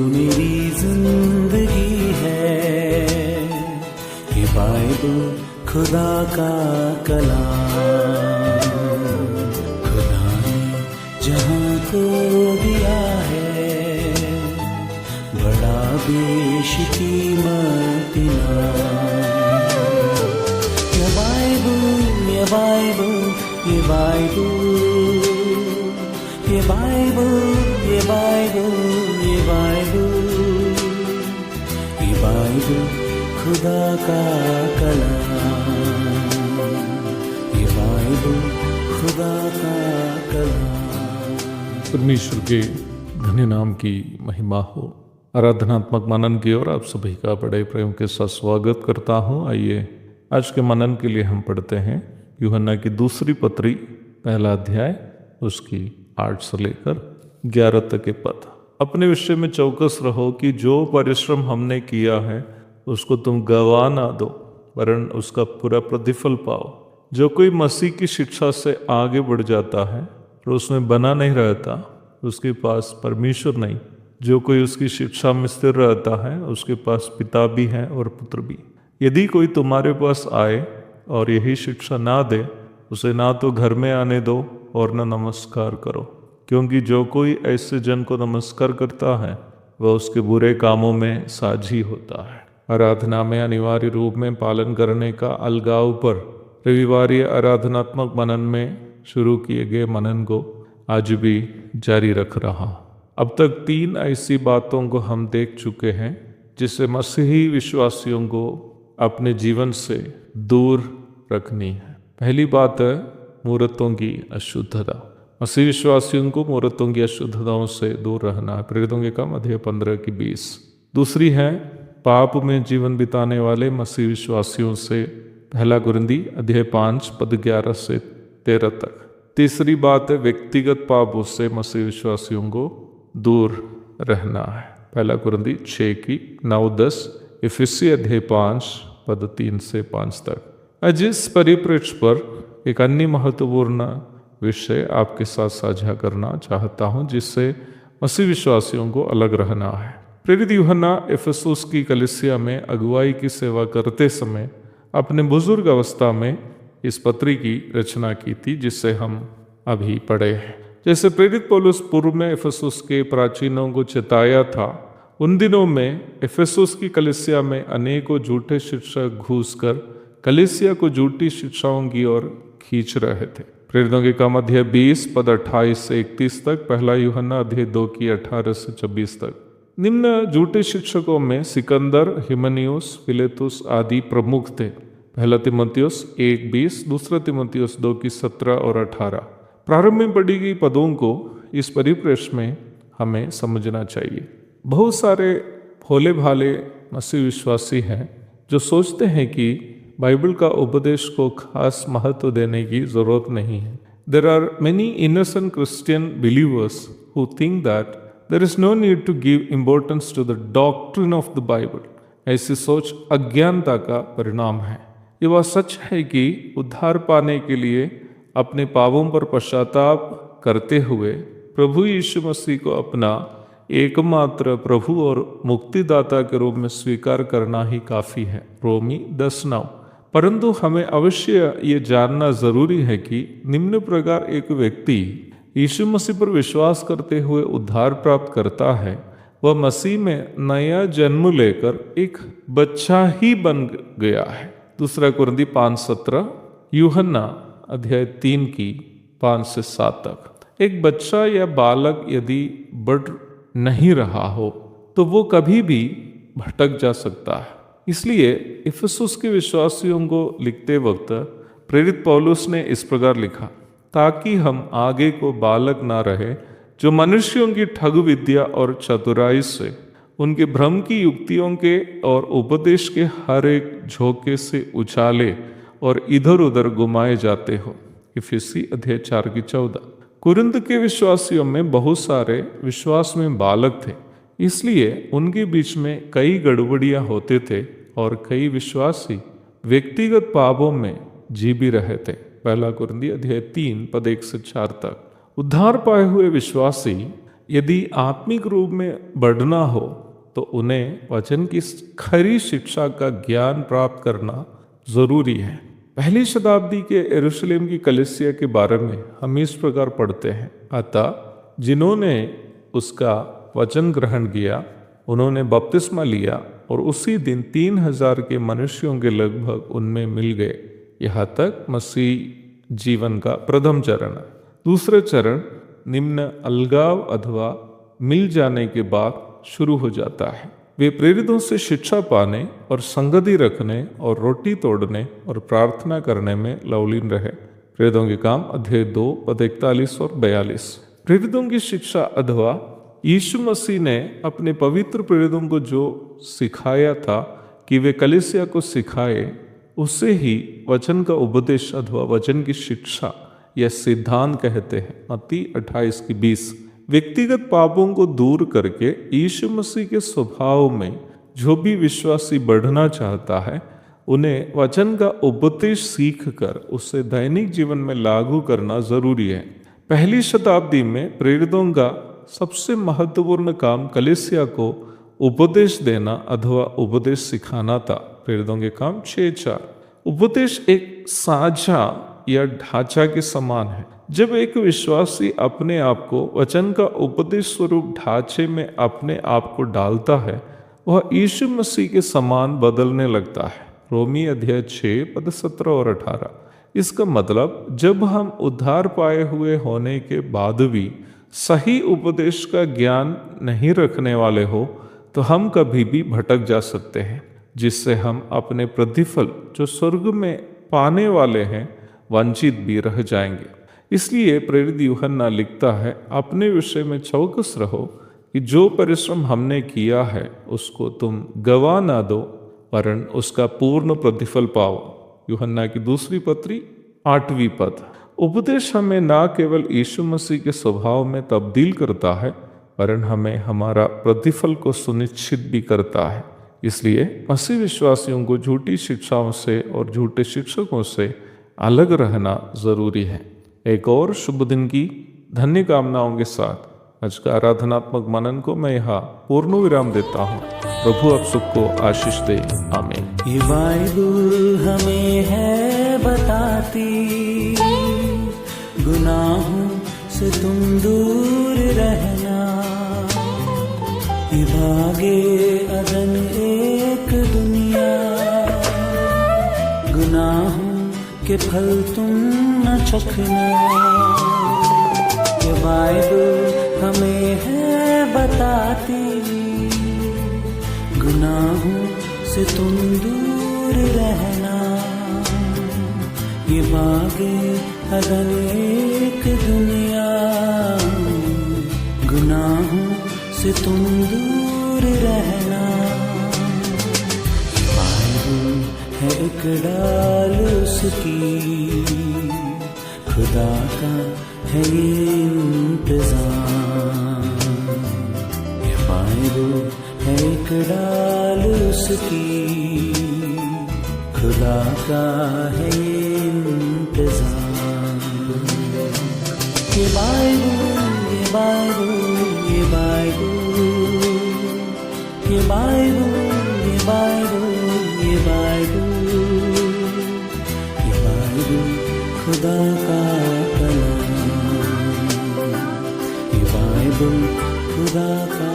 मेरी जिंदगी है, ये बाइबल खुदा का कलाम, खुदा ने जहां को दिया है, बड़ा बेशकीमती नाम। ये बाइबल, ये बाइबल, ये बाइबल, ये बाइबल, ये बाइबल, ये बाइबल, ये बाइबल खुदा का कलाम, ये बाइबल खुदा का कलाम। परमेश्वर के धन्य नाम की महिमा हो। आराधनात्मक मनन की ओर आप सभी का बड़े प्रेम के साथ स्वागत करता हूँ। आइए आज के मनन के लिए हम पढ़ते हैं यूहन्ना की दूसरी पत्री, पहला अध्याय, उसकी 8 से लेकर 11 तक के पद। अपने विषय में चौकस रहो कि जो परिश्रम हमने किया है उसको तुम गवा ना दो, वरन उसका पूरा प्रतिफल पाओ। जो कोई मसीह की शिक्षा से आगे बढ़ जाता है और उसमें बना नहीं रहता, उसके पास परमेश्वर नहीं। जो कोई उसकी शिक्षा में स्थिर रहता है उसके पास पिता भी है और पुत्र भी। यदि कोई तुम्हारे पास आए और यही शिक्षा ना दे, उसे ना तो घर में आने दो और न नमस्कार करो, क्योंकि जो कोई ऐसे जन को नमस्कार करता है वह उसके बुरे कामों में साझी होता है। आराधना में अनिवार्य रूप में पालन करने का अलगाव पर रविवारी आराधनात्मक मनन में शुरू किए गए मनन को आज भी जारी रख रहा। अब तक 3 ऐसी बातों को हम देख चुके हैं जिसे मसीही विश्वासियों को अपने जीवन से दूर रखनी है। पहली बात है मूर्तों की अशुद्धता। मसीह विश्वासियों को मूर्तों की अशुद्धताओं से दूर रहना है। प्रेरितों के काम अध्याय 15 की 20। दूसरी है पाप में जीवन बिताने वाले मसीह विश्वासियों से, पहला कुरिन्दी अध्याय 5 पद 11 से 13 तक। तीसरी बात है व्यक्तिगत पापों से मसीह विश्वासियों को दूर रहना है। पहला कुरिन्दी 6 की 9-10, इफिसी अध्याय 5 पद 3 से 5 तक। आज इस परिप्रेक्ष्य पर एक अन्य महत्वपूर्ण विषय आपके साथ साझा करना चाहता हूं, जिससे मसीह विश्वासियों को अलग रहना है। प्रेरित यूहन्ना इफिसुस की कलीसिया में अगुवाई की सेवा करते समय अपने बुजुर्ग अवस्था में इस पत्री की रचना की थी, जिससे हम अभी पढ़े हैं। जैसे प्रेरित पौलुस पूर्व में इफिसुस के प्राचीनों को चेताया था, उन दिनों में इफिसुस की कलीसिया में अनेकों झूठे शिक्षक घुसकर कलीसिया को झूठी शिक्षाओं की ओर खींच रहे थे। प्रेरितों के काम अध्याय 20 पद 28 से 31 तक, पहला यूहन्ना अध्याय 2 की 18 से 26 तक। निम्न झूठे शिक्षकों में सिकंदर, हिमनियुस, फिलेतुस आदि प्रमुख थे। पहला तिमोथियुस 1:20, दूसरा तिमोथियुस 2 की 17 और 18। प्रारंभ में पढ़ी गई पदों को इस परिप्रेक्ष्य में हमें समझना चाहिए। बहुत सारे भोले भाले मसीह विश्वासी हैं जो सोचते हैं कि बाइबल का उपदेश को खास महत्व देने की जरूरत नहीं है। There are many innocent Christian believers who think that there is no need to give importance to the doctrine of the Bible. ऐसी सोच अज्ञानता का परिणाम है। ये वह सच है कि उद्धार पाने के लिए अपने पापों पर पश्चाताप करते हुए प्रभु यीशु मसीह को अपना एकमात्र प्रभु और मुक्तिदाता के रूप में स्वीकार करना ही काफी है, रोमी 10:9। परंतु हमें अवश्य ये जानना जरूरी है कि निम्न प्रकार एक व्यक्ति यीशु मसीह पर विश्वास करते हुए उद्धार प्राप्त करता है, वह मसीह में नया जन्म लेकर एक बच्चा ही बन गया है। दूसरा कुरिन्दी 5:17, यूहन्ना अध्याय 3 की 5 से 7 तक। एक बच्चा या बालक यदि बढ़ नहीं रहा हो तो वो कभी भी भटक जा सकता है। इसलिए इफिसुस के विश्वासियों को लिखते वक्त प्रेरित पौलुस ने इस प्रकार लिखा, ताकि हम आगे को बालक ना रहे जो मनुष्यों की ठग विद्या और चतुराई से, उनके भ्रम की युक्तियों के और उपदेश के हर एक झोंके से उछाले और इधर उधर घुमाए जाते हो। इफिसी अध्याय 4:14। कुरिन्थ के विश्वासियों में बहुत सारे विश्वास में बालक थे, इसलिए उनके बीच में कई गड़बड़ियां होते थे और कई विश्वासी व्यक्तिगत पापों में जी भी रहे थे। पहला कुरिन्थी अध्याय 3:1-4 तक। उद्धार पाए हुए विश्वासी यदि आत्मिक रूप में बढ़ना हो तो उन्हें वचन की खरी शिक्षा का ज्ञान प्राप्त करना जरूरी है। पहली शताब्दी के यरूशलेम की कलीसिया के बारे में हम इस प्रकार पढ़ते हैं, अतः जिन्होंने उसका वचन ग्रहण किया उन्होंने बपतिस्मा लिया और उसी दिन 3000 के मनुष्यों के लगभग उनमें मिल गए। यहाँ तक मसीह जीवन का प्रथम चरण है। दूसरा चरण निम्न अलगाव अथवा मिल जाने के बाद शुरू हो जाता है। वे प्रेरितों से शिक्षा पाने और संगति रखने और रोटी तोड़ने और प्रार्थना करने में लवलीन रहे। प्रेरितों के काम अध्याय 2:41 और 42। प्रेरितों की शिक्षा अथवा यीशु मसीह ने अपने पवित्र प्रेरितों को जो सिखाया था कि वे कलीसिया को सिखाए, उसे ही वचन का उपदेश अथवा वचन की शिक्षा या सिद्धांत कहते हैं। मत्ती 28:20। व्यक्तिगत पापों को दूर करके यीशु मसीह के स्वभाव में जो भी विश्वासी बढ़ना चाहता है, उन्हें वचन का उपदेश सीखकर उसे दैनिक जीवन में लागू करना जरूरी है। पहली शताब्दी में प्रेरितों का सबसे महत्वपूर्ण काम कलीसिया को उपदेश देना अथवा उपदेश सिखाना था। प्रेरितों के काम 6:4। उपदेश एक साझा या ढांचा के समान है। जब एक विश्वासी अपने आप को वचन का उपदेश स्वरूप ढांचे में अपने आप को डालता है, वह यीशु मसीह के समान बदलने लगता है। रोमी अध्याय 6:17 और 18। इसका मतलब जब हम उद्धार पाए हुए होने के बाद भी सही उपदेश का ज्ञान नहीं रखने वाले हो तो हम कभी भी भटक जा सकते हैं, जिससे हम अपने प्रतिफल जो स्वर्ग में पाने वाले हैं वंचित भी रह जाएंगे। इसलिए प्रेरित यूहन्ना लिखता है, अपने विषय में चौकस रहो कि जो परिश्रम हमने किया है उसको तुम गवा ना दो, वरन उसका पूर्ण प्रतिफल पाओ। यूहन्ना की दूसरी पत्री 8वीं पद। उपदेश हमें ना केवल यीशु मसीह के स्वभाव में तब्दील करता है, वरन हमें हमारा प्रतिफल को सुनिश्चित भी करता है। इसलिए मसीह विश्वासियों को झूठी शिक्षाओं से और झूठे शिक्षकों से अलग रहना जरूरी है। एक और शुभ दिन की धन्य कामनाओं के साथ आज का आराधनात्मक मनन को मैं यहाँ पूर्ण विराम देता हूँ। प्रभु आप सबको आशीष दे। आमीन। ये बाइबल हमें है बताती, गुनाहों से तुम दूर रहना। ये भागे अदन एक दुनिया, गुनाहों के फल तुम न चखना। ये बाइबल हमें है बताती, गुनाहों से तुम दूर रहना। ये बागे अदन एक दुनिया, गुनाहों से तुम दूर रहना। बाइबल है एक डाल उसकी, खुदा का है ये इंतज़ाम। ये बाइबल है एक डाल उसकी, खुदा का है ये इंतज़ाम। ये बाइबल, ये बाइबल, ये बाइबल, ये बाइबल, ये बाइबल, ये बाइबल, ये बाइबल खुदा का कलाम। ये बाइबल खुदा का